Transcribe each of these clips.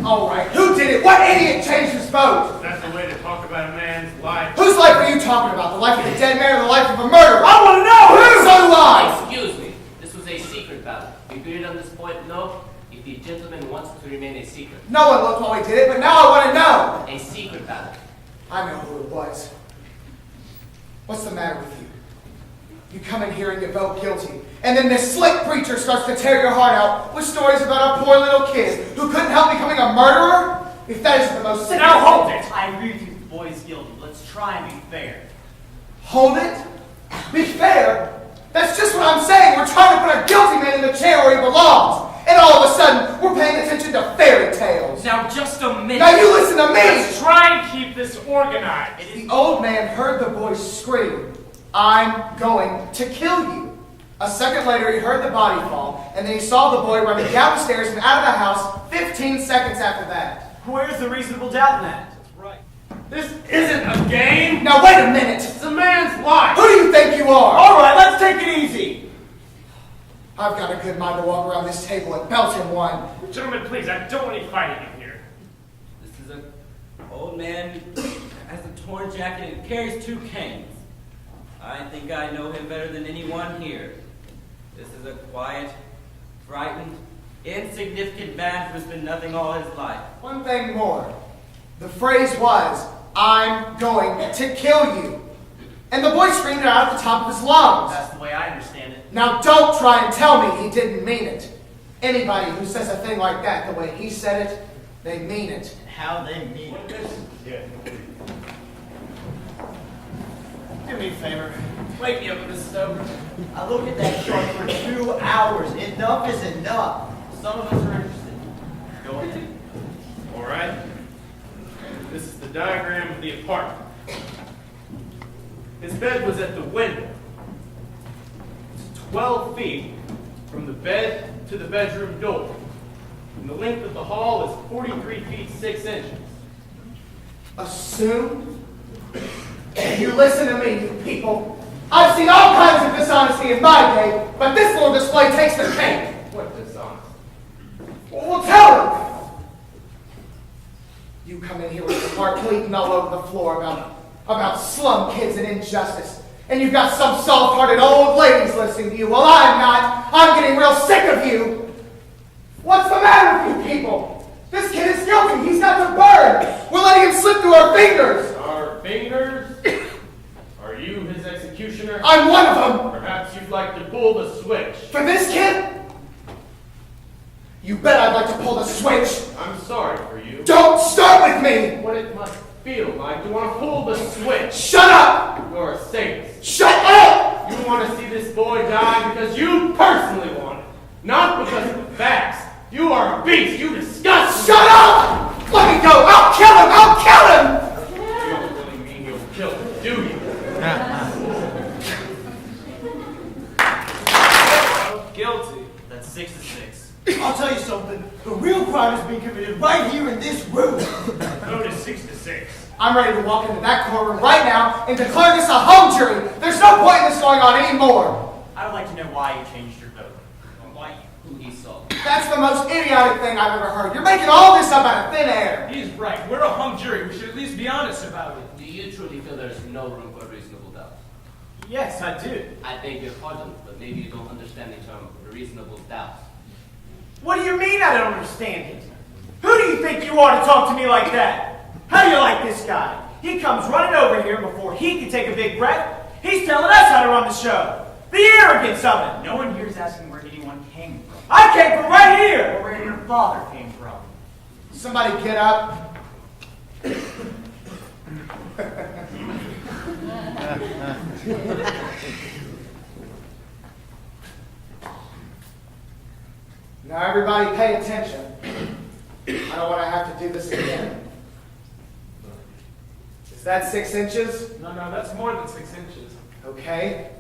All right, who did it? What idiot changed his vote? That's the way to talk about a man's life. Whose life are you talking about? The life of a dead man or the life of a murderer? I want to know who! So do I! Excuse me. This was a secret ballot. We agreed on this point? No? If the gentleman wants it to remain a secret. No one looked while we did it, but now I want to know. A secret ballot. I know who it was. What's the matter with you? You come in here and you vote guilty, and then this slick preacher starts to tear your heart out with stories about a poor little kid who couldn't help becoming a murderer? If that isn't the most sick... Now hold it! I agree with you, the boy is guilty. Let's try and be fair. Hold it? Be fair? That's just what I'm saying. We're trying to put a guilty man in the chair where he belongs. And all of a sudden, we're paying attention to fairy tales. Now just a minute. Now you listen to me! Let's try and keep this organized. The old man heard the boy scream, "I'm going to kill you." A second later, he heard the body fall, and then he saw the boy running down the stairs and out of the house 15 seconds after that. Where's the reasonable doubt in that? That's right. This isn't a game. Now wait a minute! It's a man's life. Who do you think you are? Alright, let's take it easy. I've got a good mind to walk around this table and belt him one. Gentlemen, please, I don't want any fighting in here. This is an old man who has a torn jacket and carries 2 canes. I think I know him better than anyone here. This is a quiet, frightened, insignificant man who's been nothing all his life. One thing more. The phrase was, "I'm going to kill you." And the boy screamed it out at the top of his lungs. That's the way I understand it. Now don't try and tell me he didn't mean it. Anybody who says a thing like that the way he said it, they mean it. And how they mean it. Yeah. Do me a favor. Wake me up when this is over. I look at that chart for 2 hours. Enough is enough. Some of us are interested. Go ahead. All right. This is the diagram of the apartment. His bed was at the window. It's 12 feet from the bed to the bedroom door. And the length of the hall is 43 feet 6 inches. Assumed? You listen to me, you people. I've seen all kinds of dishonesty in my day, but this little display takes the cake. What dishonest? Well, tell him. You come in here with your heart bleeding all over the floor about slum kids and injustice. And you've got some soft-hearted old ladies listening to you. Well, I'm not. I'm getting real sick of you. What's the matter with you people? This kid is guilty. He's got to burn. We're letting him slip through our fingers. Our fingers? Are you his executioner? I'm one of them. Perhaps you'd like to pull the switch. For this kid? You bet I'd like to pull the switch. I'm sorry for you. Don't start with me. What it must feel like to want to pull the switch. Shut up. You're a sadist. Shut up. You want to see this boy die because you personally want it, not because of the facts. You are a beast. You disgust me. Shut up. Let me go. I'll kill him. I'll kill him. You don't really mean you'll kill him, do you? Guilty. That's 6 to 6. I'll tell you something. The real crime is being committed right here in this room. Vote is 6 to 6. I'm ready to walk into that courtroom right now and declare this a hung jury. There's no point in this going on anymore. I would like to know why you changed your vote. Why who he saw. That's the most idiotic thing I've ever heard. You're making all this up out of thin air. He's right. We're a hung jury. We should at least be honest about it. Do you truly feel there's no room for reasonable doubt? Yes, I do. I beg your pardon, but maybe you don't understand the term reasonable doubt. What do you mean I don't understand it? Who do you think you are to talk to me like that? How do you like this guy? He comes running over here before he can take a big breath. He's telling us how to run the show. The arrogance of it. No one here is asking where anyone came from. I came from right here. Or where your father came from. Somebody get up. Now everybody pay attention. I don't want to have to do this again. Is that 6 inches? No, that's more than 6 inches. Okay.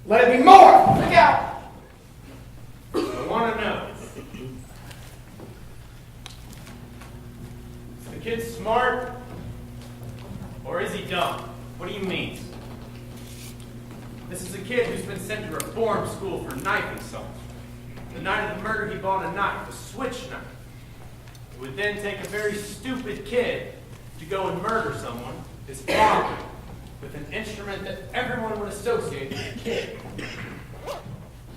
Let it be more! Look out! I want to know. Is the kid smart? Or is he dumb? What do you mean? This is a kid who's been sent to reform school for knifing someone. The night of the murder, he bought a knife, a switch knife. It would then take a very stupid kid to go and murder someone, his father, with an instrument that everyone would associate with the kid.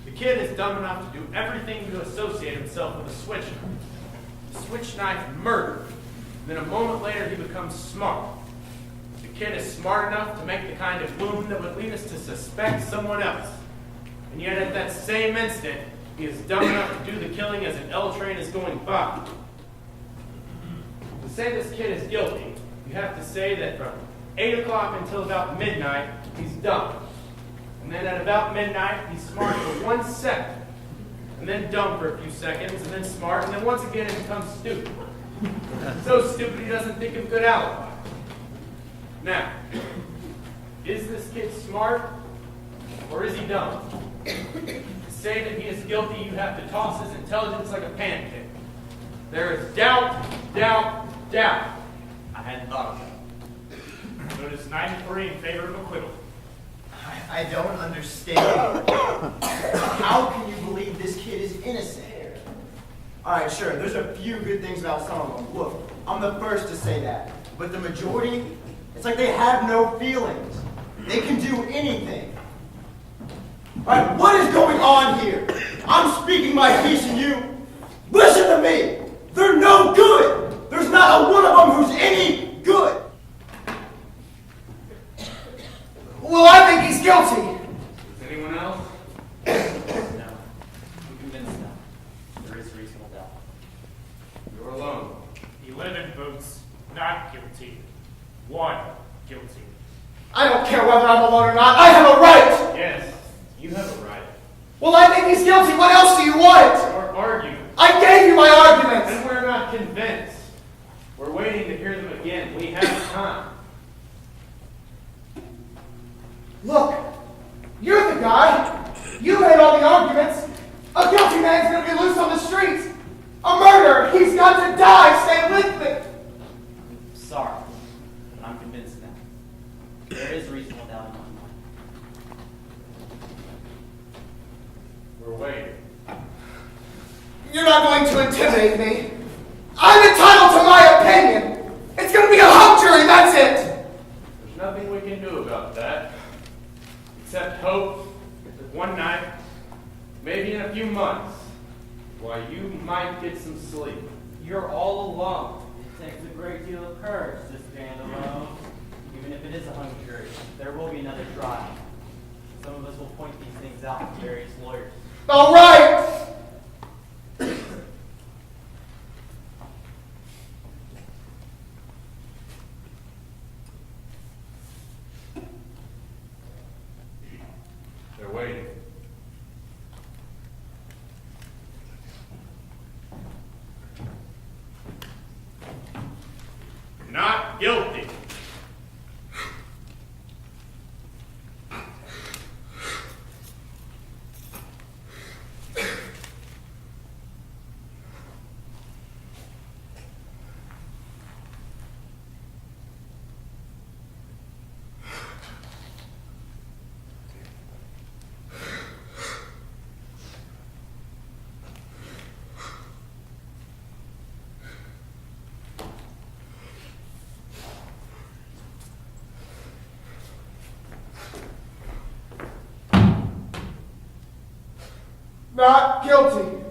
The kid is dumb enough to do everything to associate himself with a switch knife. A switch knife murder. Then a moment later he becomes smart. The kid is smart enough to make the kind of wound that would lead us to suspect someone else. And yet at that same instant, he is dumb enough to do the killing as an L train is going by. To say this kid is guilty, you have to say that from 8 o'clock until about midnight, he's dumb. And then at about midnight, he's smart for 1 second. And then dumb for a few seconds, and then smart, and then once again he becomes stupid. So stupid he doesn't think of good alibi. Now, is this kid smart, or is he dumb? To say that he is guilty, you have to toss his intelligence like a pancake. There is doubt, doubt, doubt. I hadn't thought of that. So it is 9-3 in favor of acquittal. I don't understand. How can you believe this kid is innocent? All right, sure, there's a few good things about some of them. Look, I'm the first to say that. But the majority, it's like they have no feelings. They can do anything. All right, what is going on here? I'm speaking my piece and you, listen to me. They're no good. There's not a one of them who's any good. Well, I think he's guilty. Is anyone else? No. I'm convinced now. There is reasonable doubt. You're alone. 11 votes not guilty. 1 guilty. I don't care whether I'm alone or not. I have a right. Yes, you have a right. Well, I think he's guilty. What else do you want? Or argue. I gave you my arguments. And we're not convinced. We're waiting to hear them again. We have time. Look, you're the guy. You made all the arguments. A guilty man's going to be loose on the streets. A murderer. He's got to die. Stay with me. Sorry, but I'm convinced now. There is reasonable doubt in my mind. We're waiting. You're not going to intimidate me. I'm entitled to my opinion. It's going to be a hung jury. That's it. There's nothing we can do about that. Except hope that one night, maybe in a few months, why you might get some sleep. You're all alone. It takes a great deal of courage to stand alone. Even if it is a hung jury, there will be another trial. Some of us will point these things out to various lawyers. All right. They're waiting. Not guilty. Not guilty.